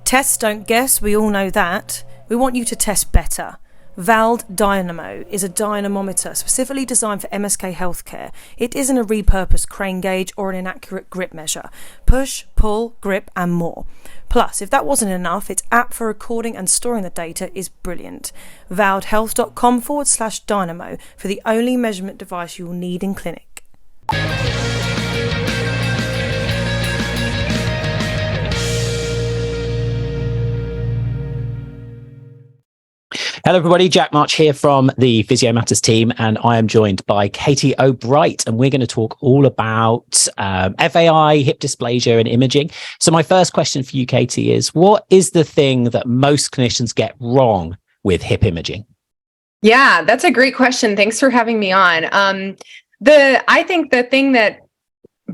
Test, don't guess, we all know that. We want you to test better. Vald Dynamo is a dynamometer specifically designed for MSK healthcare. It isn't a repurposed crane gauge or an inaccurate grip measure. Push, pull, grip and more. Plus, if that wasn't enough, its app for recording and storing the data is brilliant. valdhealth.com/dynamo for the only measurement device you will need in clinic. Hello, everybody. Jack March here from the Physio Matters team, and I am joined by Katie O'Bright, and we're going to talk all about FAI, hip dysplasia, and imaging. So my first question for you, Katie, is what is the thing that most clinicians get wrong with hip imaging? Yeah, that's a great question. Thanks for having me on. I think the thing that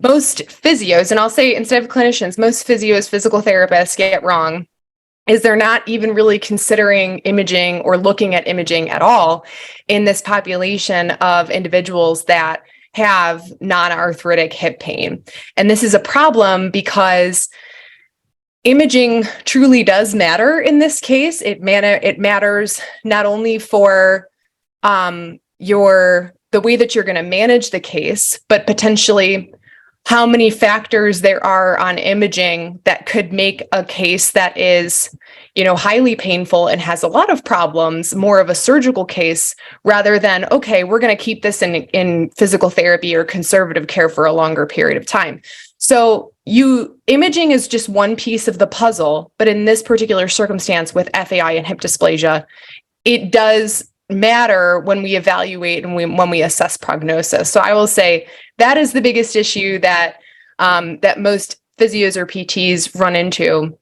most physios, and I'll say instead of clinicians, most physios, physical therapists get wrong is they're not even really considering imaging or looking at imaging at all in this population of individuals that have non-arthritic hip pain. And this is a problem because imaging truly does matter in this case. It matters not only for the way that you're going to manage the case, but potentially how many factors there are on imaging that could make a case that is, highly painful and has a lot of problems, more of a surgical case, rather than, okay, we're going to keep this in physical therapy or conservative care for a longer period of time. So imaging is just one piece of the puzzle, but in this particular circumstance with FAI and hip dysplasia, it does matter when we evaluate and when we assess prognosis. So I will say that is the biggest issue that most physios or PTs run into,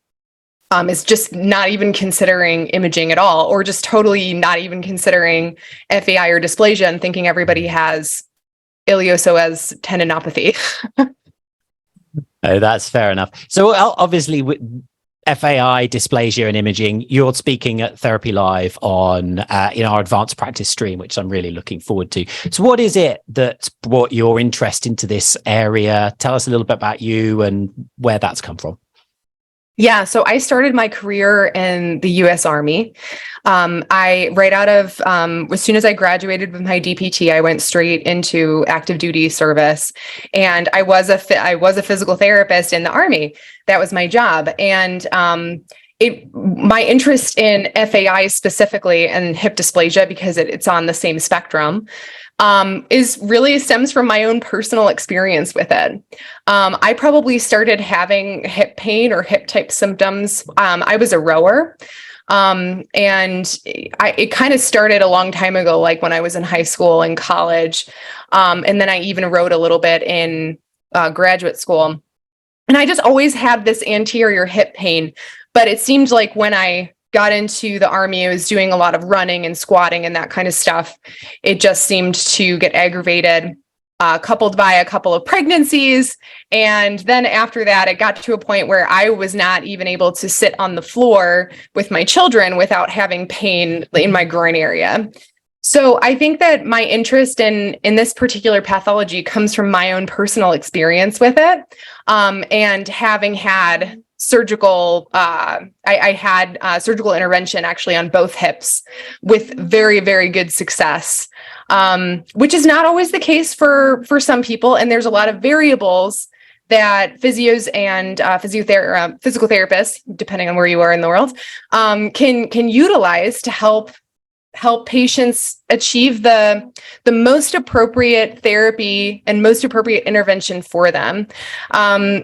is just not even considering imaging at all, or just totally not even considering FAI or dysplasia and thinking everybody has iliopsoas tendinopathy. Oh, that's fair enough. So obviously with FAI, dysplasia and imaging, you're speaking at Therapy Live on our advanced practice stream, which I'm really looking forward to. So what is it that brought your interest into this area? Tell us a little bit about you and where that's come from. Yeah, so I started my career in the U.S. Army. As soon as I graduated with my DPT, I went straight into active duty service, and I was a physical therapist in the Army. That was my job, and my interest in FAI specifically and hip dysplasia, because it's on the same spectrum, stems from my own personal experience with it. I probably started having hip pain or hip type symptoms. I was a rower. It kind of started a long time ago, like when I was in high school and college. And then I even rowed a little bit in graduate school. And I just always had this anterior hip pain, but it seemed like when I got into the Army, I was doing a lot of running and squatting and that kind of stuff. It just seemed to get aggravated, coupled by a couple of pregnancies. And then after that, it got to a point where I was not even able to sit on the floor with my children without having pain in my groin area. So I think that my interest in this particular pathology comes from my own personal experience with it, and having had surgical, I had surgical intervention actually on both hips with very, very good success, which is not always the case for some people. And there's a lot of variables that physios and physical therapists, depending on where you are in the world, can utilize to help patients achieve the most appropriate therapy and most appropriate intervention for them.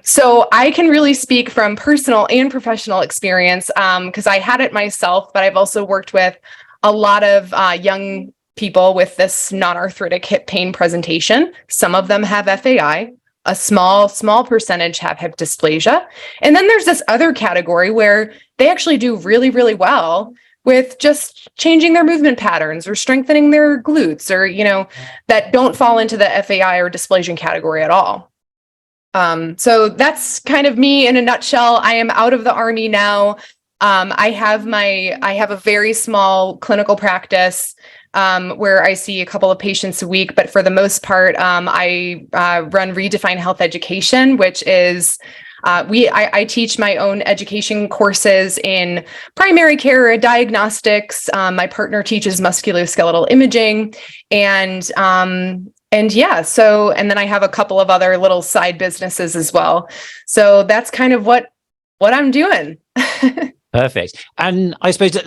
So I can really speak from personal and professional experience, because I had it myself, but I've also worked with a lot of young people with this non-arthritic hip pain presentation. Some of them have FAI. A small percentage have hip dysplasia. And then there's this other category where they actually do really, really well with just changing their movement patterns or strengthening their glutes, or, that don't fall into the FAI or dysplasia category at all. So that's kind of me in a nutshell. I am out of the Army now. I have a very small clinical practice where I see a couple of patients a week, but for the most part, I run Redefine Health Education, which is I teach my own education courses in primary care diagnostics. My partner teaches musculoskeletal imaging, and yeah, so, and then I have a couple of other little side businesses as well. So that's kind of what I'm doing. Perfect. And I suppose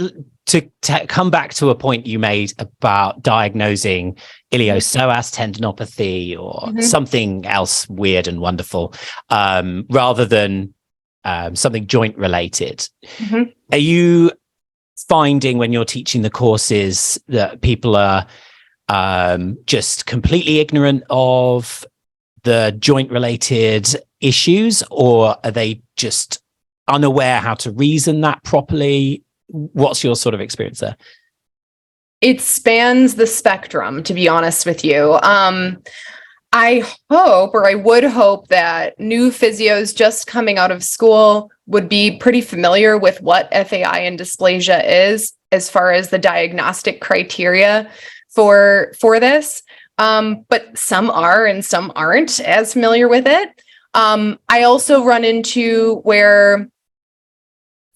to come back to a point you made about diagnosing iliopsoas tendinopathy or something else weird and wonderful, rather than something joint related. Are you finding when you're teaching the courses that people are just completely ignorant of the joint related issues, or are they just unaware how to reason that properly? What's your sort of experience there? It spans the spectrum, to be honest with you. I hope, or I would hope, that new physios just coming out of school would be pretty familiar with what FAI and dysplasia is, as far as the diagnostic criteria for this. But some are and some aren't as familiar with it. I also run into where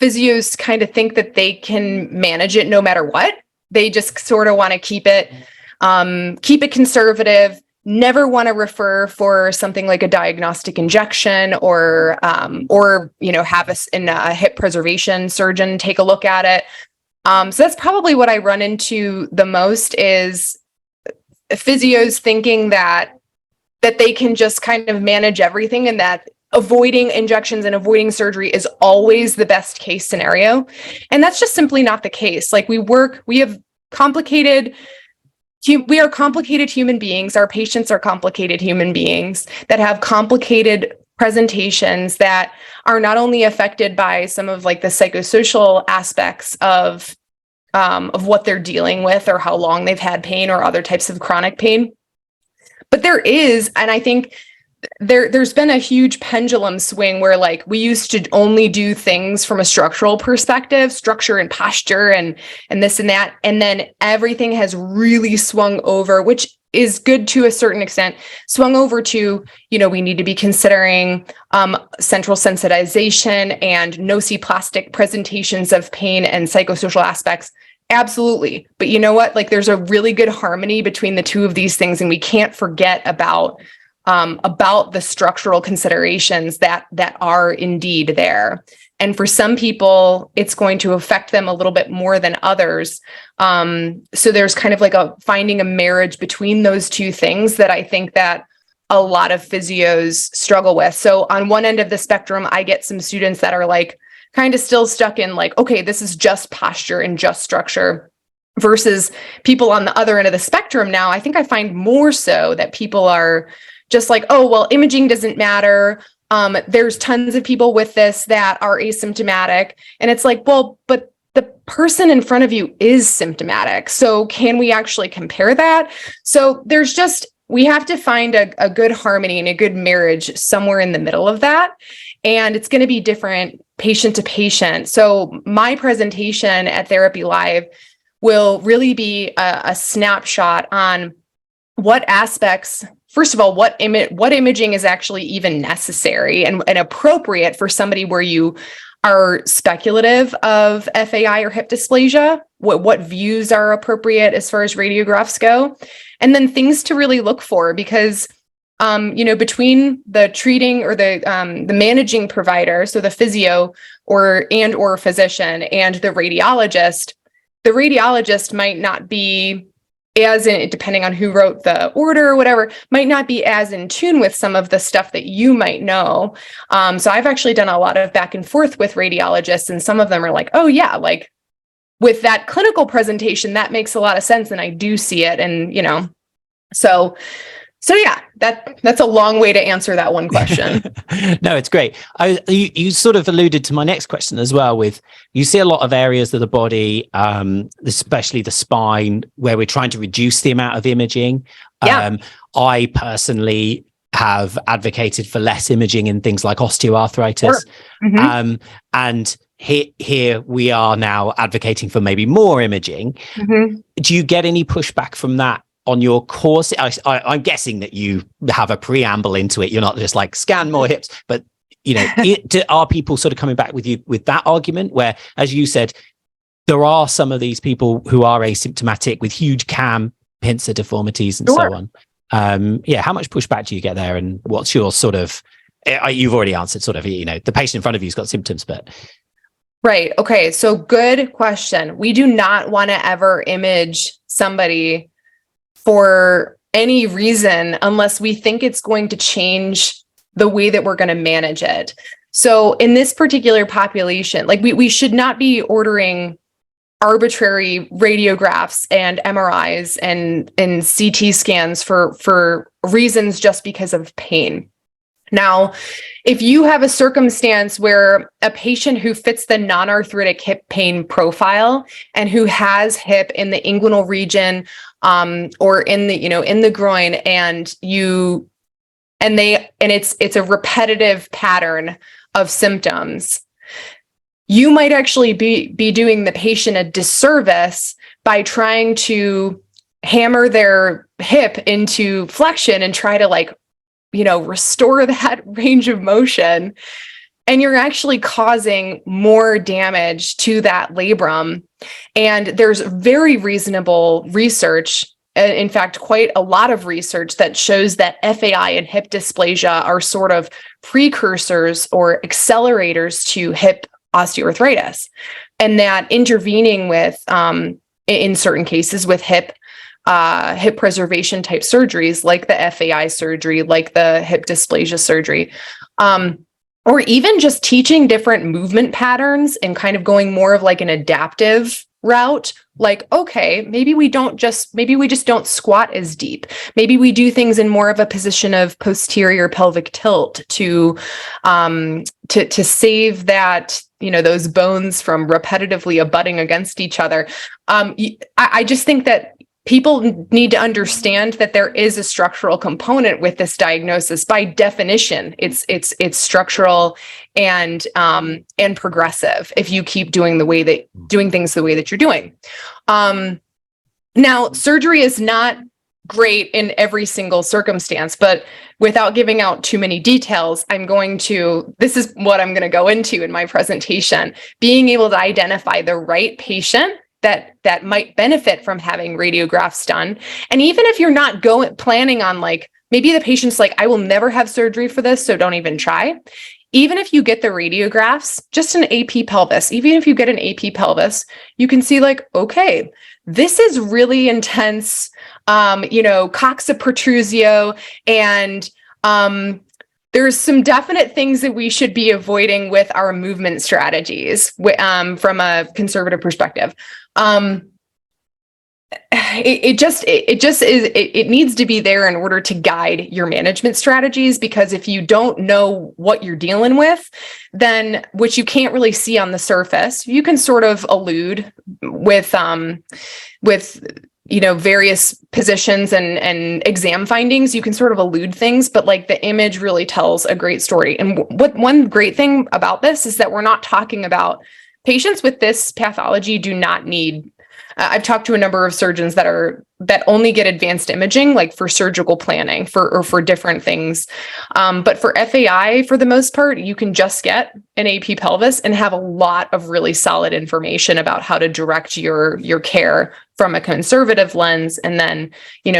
physios kind of think that they can manage it no matter what. They just sort of want to keep it conservative, never want to refer for something like a diagnostic injection, or have a hip preservation surgeon take a look at it. So that's probably what I run into the most, is physios thinking that they can just kind of manage everything, and that avoiding injections and avoiding surgery is always the best case scenario. And that's just simply not the case. Like, we are complicated human beings. Our patients are complicated human beings that have complicated presentations that are not only affected by some of like the psychosocial aspects of what they're dealing with, or how long they've had pain, or other types of chronic pain. But there is, and I think there's been a huge pendulum swing where, like, we used to only do things from a structural perspective, structure and posture and this and that. And then everything has really swung over, which is good to a certain extent, swung over to, we need to be considering central sensitization and nociplastic presentations of pain and psychosocial aspects. Absolutely. But you know what? Like, there's a really good harmony between the two of these things, and we can't forget about the structural considerations that are indeed there. And for some people, it's going to affect them a little bit more than others. So there's kind of like finding a marriage between those two things that I think that a lot of physios struggle with. So on one end of the spectrum, I get some students that are like kind of still stuck in like, okay, this is just posture and just structure, versus people on the other end of the spectrum. Now, I think I find more so that people are just like, oh, well, imaging doesn't matter. There's tons of people with this that are asymptomatic. And it's like, well, but the person in front of you is symptomatic. So can we actually compare that? So we have to find a good harmony and a good marriage somewhere in the middle of that. And it's going to be different patient to patient. So my presentation at Therapy Live will really be a snapshot on what aspects, first of all, what imaging is actually even necessary and appropriate for somebody where you are speculative of FAI or hip dysplasia, what views are appropriate as far as radiographs go, and then things to really look for, because between the treating or the managing provider, so the physio or physician, and the radiologist might not be depending on who wrote the order or whatever, might not be as in tune with some of the stuff that you might know. So I've actually done a lot of back and forth with radiologists, and some of them are like, oh yeah, like with that clinical presentation, that makes a lot of sense. And I do see it. And, so yeah, that's a long way to answer that one question. No, it's great. You sort of alluded to my next question as well, with you see a lot of areas of the body, especially the spine, where we're trying to reduce the amount of imaging. Yeah. I personally have advocated for less imaging in things like osteoarthritis. Sure. Mm-hmm. And here we are now advocating for maybe more imaging. Mm-hmm. Do you get any pushback from that on your course? I'm guessing that you have a preamble into it. You're not just like scan more hips, but are people sort of coming back with you with that argument where, as you said, there are some of these people who are asymptomatic with huge cam pincer deformities and so on. How much pushback do you get there, and what's your sort of, you've already answered sort of, the patient in front of you's got symptoms, but. Right. Okay. So good question. We do not want to ever image somebody for any reason unless we think it's going to change the way that we're going to manage it. So in this particular population, like we should not be ordering arbitrary radiographs and MRIs and CT scans for reasons just because of pain. Now, if you have a circumstance where a patient who fits the non-arthritic hip pain profile and who has hip in the inguinal region, or in the groin, and it's a repetitive pattern of symptoms, you might actually be doing the patient a disservice by trying to hammer their hip into flexion and try to restore that range of motion. And you're actually causing more damage to that labrum. And there's very reasonable research, in fact, quite a lot of research that shows that FAI and hip dysplasia are sort of precursors or accelerators to hip osteoarthritis. And that intervening with, in certain cases with hip preservation type surgeries, like the FAI surgery, like the hip dysplasia surgery, or even just teaching different movement patterns and kind of going more of like an adaptive route. Like, okay, maybe we just don't squat as deep. Maybe we do things in more of a position of posterior pelvic tilt to save that, those bones from repetitively abutting against each other. I just think that people need to understand that there is a structural component with this diagnosis. By definition, it's structural and progressive if you keep doing things the way that you're doing. Now, surgery is not great in every single circumstance, but without giving out too many details, this is what I'm going to go into in my presentation, being able to identify the right patient that might benefit from having radiographs done. And even if you're not planning on maybe the patient's like, I will never have surgery for this, so don't even try. Even if you get the radiographs, just an AP pelvis, even if you get an AP pelvis, you can see okay, this is really intense, coxa protrusio, and there's some definite things that we should be avoiding with our movement strategies from a conservative perspective. It needs to be there in order to guide your management strategies, because if you don't know what you're dealing with, then, which you can't really see on the surface, you can sort of allude with various positions and exam findings, you can sort of elude things, but the image really tells a great story. And one great thing about this is that we're not talking about patients with this pathology do not need, I've talked to a number of surgeons that only get advanced imaging, for surgical planning for different things. But for FAI, for the most part, you can just get an AP pelvis and have a lot of really solid information about how to direct your care from a conservative lens, and then,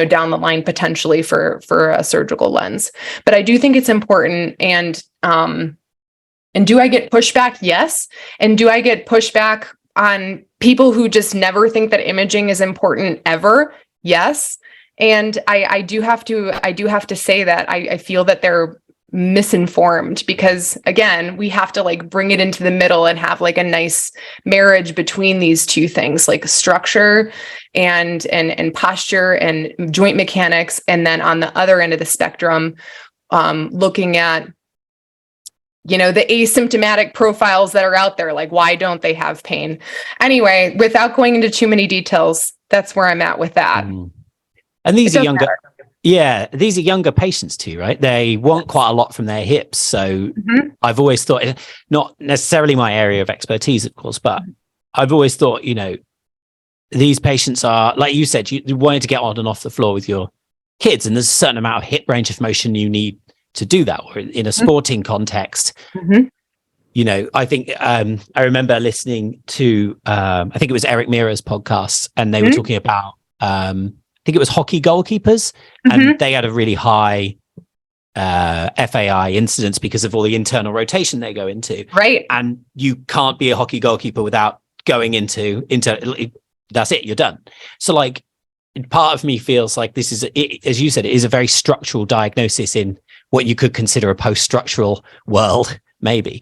down the line, potentially for a surgical lens. But I do think it's important. And do I get pushback? Yes. And do I get pushback on people who just never think that imaging is important ever? Yes. And I do have to say that I feel that they're misinformed, because again, we have to bring it into the middle and have a nice marriage between these two things, structure and posture and joint mechanics. And then on the other end of the spectrum, looking at the asymptomatic profiles that are out there, why don't they have pain? Anyway, without going into too many details, that's where I'm at with that. And these are younger. Yeah, these are younger patients too, right? They want quite a lot from their hips. So I've always thought, not necessarily my area of expertise, of course, but I've always thought, these patients are, like you said, you wanted to get on and off the floor with your kids, and there's a certain amount of hip range of motion you need to do that, or in a sporting context. You know, I think I remember listening to I think it was Eric Mira's podcast, and they were talking about I think it was hockey goalkeepers, and they had a really high FAI incidence because of all the internal rotation they go into. Right. And you can't be a hockey goalkeeper without going into that's it, you're done. So like, part of me feels like this is, as you said, it is a very structural diagnosis in what you could consider a post-structural world, maybe.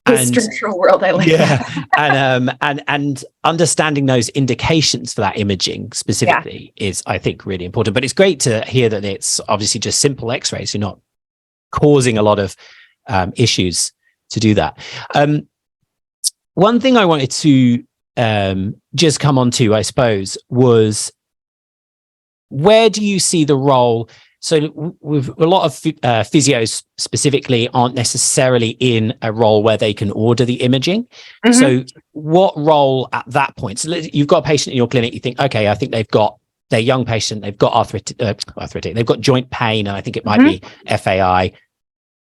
Structural world, I like that. and understanding those indications for that imaging specifically is, I think, really important. But it's great to hear that it's obviously just simple X-rays. You're not causing a lot of issues to do that. One thing I wanted to just come on to, I suppose, was where do you see the role? So with a lot of physios specifically aren't necessarily in a role where they can order the imaging. So what role at that point? So you've got a patient in your clinic, you think, okay, I think they're young patient, they've got arthritic, they've got joint pain, and I think it might be FAI.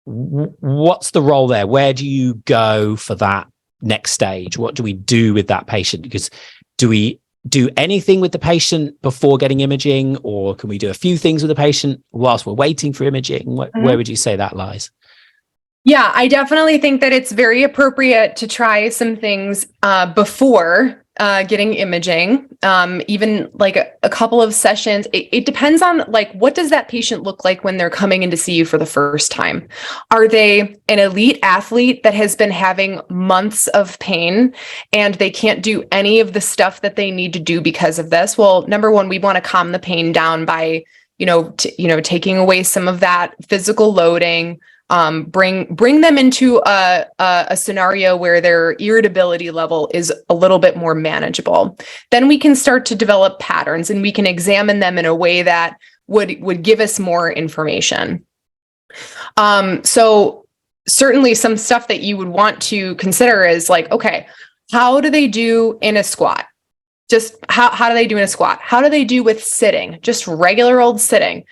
What's the role there? Where do you go for that next stage? What do we do with that patient? Because do we do anything with the patient before getting imaging, or can we do a few things with the patient whilst we're waiting for imaging? Where would you say that lies? Yeah, I definitely think that it's very appropriate to try some things before getting imaging, even like a couple of sessions. It depends on like, what does that patient look like when they're coming in to see you for the first time? Are they an elite athlete that has been having months of pain and they can't do any of the stuff that they need to do because of this? Well, number one, we want to calm the pain down by, taking away some of that physical loading. Bring them into a scenario where their irritability level is a little bit more manageable. Then we can start to develop patterns, and we can examine them in a way that would give us more information. So certainly some stuff that you would want to consider is like, okay, how do they do in a squat? Just how do they do in a squat? How do they do with sitting? Just regular old sitting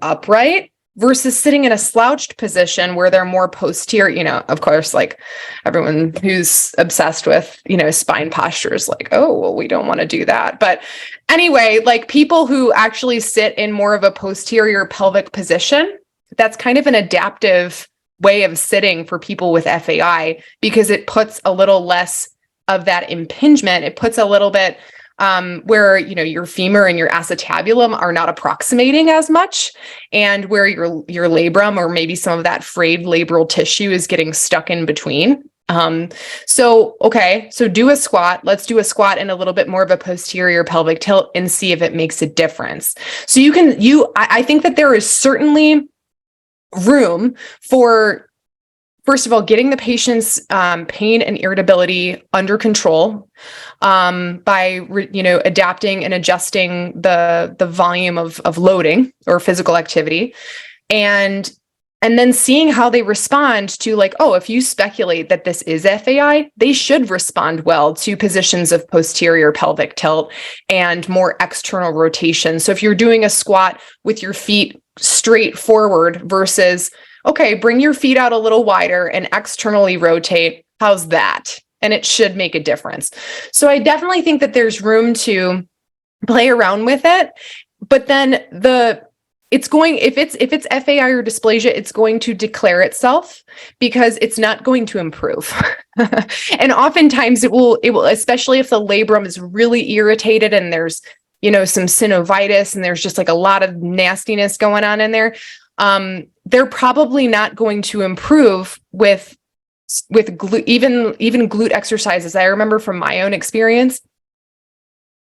upright versus sitting in a slouched position where they're more posterior. Of course, like everyone who's obsessed with, spine posture is like, oh, well, we don't want to do that. But anyway, like people who actually sit in more of a posterior pelvic position, that's kind of an adaptive way of sitting for people with FAI, because it puts a little less of that impingement. It puts a little bit where, your femur and your acetabulum are not approximating as much, and where your labrum or maybe some of that frayed labral tissue is getting stuck in between. So do a squat. Let's do a squat in a little bit more of a posterior pelvic tilt and see if it makes a difference. So I think that there is certainly room for, first of all, getting the patient's pain and irritability under control by adapting and adjusting the volume of loading or physical activity, and then seeing how they respond to, like, oh, if you speculate that this is FAI, they should respond well to positions of posterior pelvic tilt and more external rotation. So if you're doing a squat with your feet straight forward versus, okay, bring your feet out a little wider and externally rotate. How's that? And it should make a difference. So I definitely think that there's room to play around with it. But then if it's FAI or dysplasia, it's going to declare itself because it's not going to improve. And oftentimes it will, especially if the labrum is really irritated and there's, some synovitis and there's just like a lot of nastiness going on in there. They're probably not going to improve with even glute exercises. I remember from my own experience,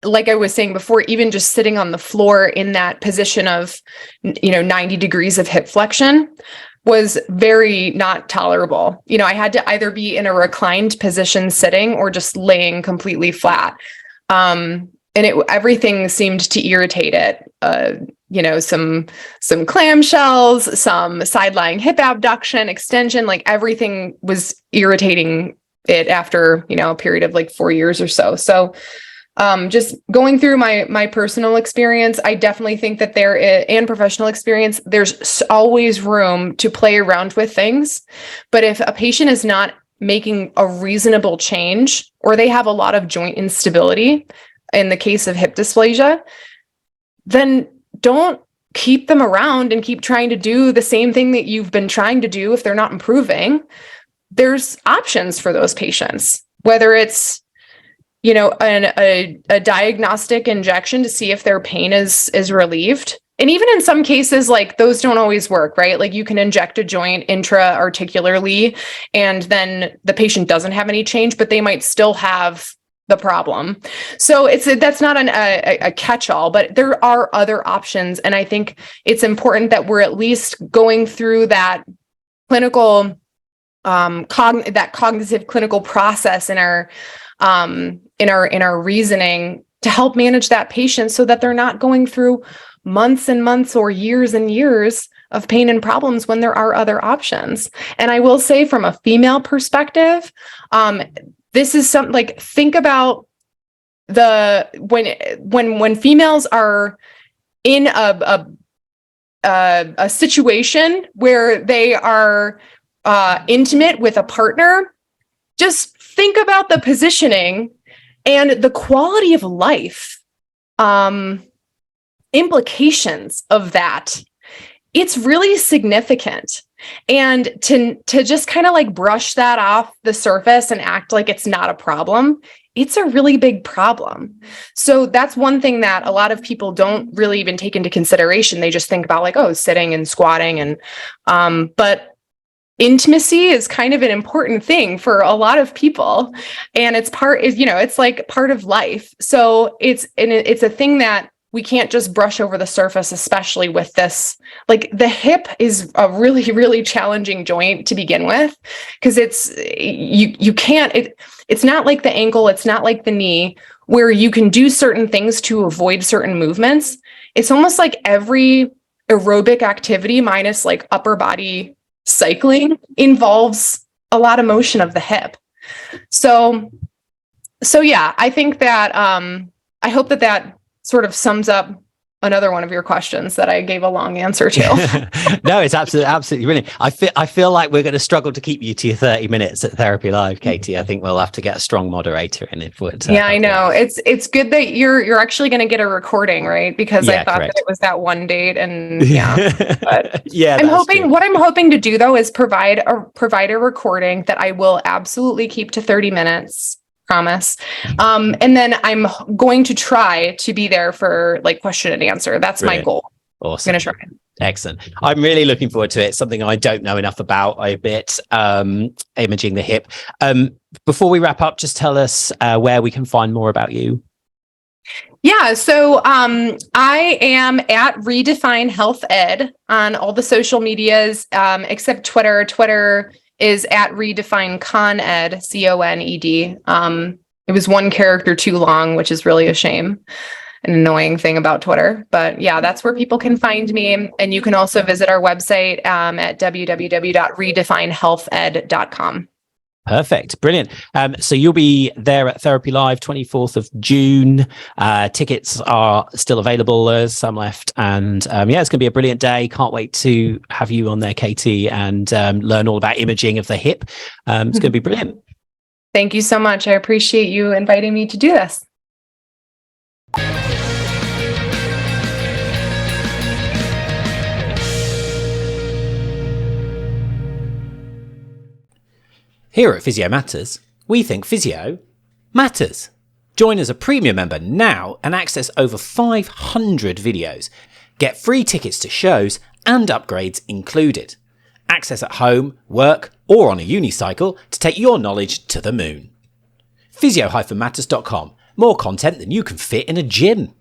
like I was saying before, even just sitting on the floor in that position of, 90 degrees of hip flexion was very not tolerable. I had to either be in a reclined position sitting or just laying completely flat. And everything seemed to irritate it. Some clamshells, some side-lying hip abduction, extension, like everything was irritating it after, a period of like 4 years or so. So Just going through my personal experience, I definitely think that there is, and professional experience, there's always room to play around with things. But if a patient is not making a reasonable change, or they have a lot of joint instability, in the case of hip dysplasia, then don't keep them around and keep trying to do the same thing that you've been trying to do if they're not improving. There's options for those patients, whether it's, you know, a diagnostic injection to see if their pain is relieved. And even in some cases, like, those don't always work, right? Like, you can inject a joint intra-articularly and then the patient doesn't have any change, but they might still have the problem. So that's not a catch-all, but there are other options. And I think it's important that we're at least going through that clinical, that cognitive clinical process in our reasoning to help manage that patient, so that they're not going through months and months or years and years of pain and problems when there are other options. And I will say, from a female perspective, this is something, like, think about when females are in a situation where they are intimate with a partner. Just think about the positioning and the quality of life implications of that. It's really significant. And to just kind of like brush that off the surface and act like it's not a problem, it's a really big problem. So that's one thing that a lot of people don't really even take into consideration. They just think about, like, oh, sitting and squatting, and but intimacy is kind of an important thing for a lot of people, and it's like part of life. So it's a thing that we can't just brush over the surface, especially with this. Like, the hip is a really, really challenging joint to begin with, because it's not like the ankle, it's not like the knee, where you can do certain things to avoid certain movements. It's almost like every aerobic activity, minus like upper body cycling, involves a lot of motion of the hip. So yeah, I think that I hope that sort of sums up another one of your questions that I gave a long answer to. No, it's absolutely brilliant. I feel like we're going to struggle to keep you to your 30 minutes at Therapy Live, Katie. I think we'll have to get a strong moderator in if we're yeah, I know. It's good that you're actually going to get a recording, right? Because I thought that it was that one date, and but yeah, what I'm hoping to do, though, is provide a recording that I will absolutely keep to 30 minutes. Promise. And then I'm going to try to be there for like question and answer. That's Brilliant. My goal. Awesome. I'm going to try. Excellent. I'm really looking forward to it. Something I don't know enough about a bit, imaging the hip. Before we wrap up, just tell us where we can find more about you. Yeah, so I am at Redefine Health Ed on all the social medias, except Twitter. Twitter is at Redefine Con Ed, CONED. It was one character too long, which is really a shame, an annoying thing about Twitter. But yeah, that's where people can find me. And you can also visit our website at www.redefinehealthed.com. Perfect. Brilliant. So you'll be there at Therapy Live 24th of June. Tickets are still available. There's some left. And it's going to be a brilliant day. Can't wait to have you on there, Katie, and learn all about imaging of the hip. It's going to be brilliant. Thank you so much. I appreciate you inviting me to do this. Here at Physio Matters, we think physio matters. Join as a premium member now and access over 500 videos. Get free tickets to shows and upgrades included. Access at home, work, or on a unicycle to take your knowledge to the moon. Physio-matters.com. More content than you can fit in a gym.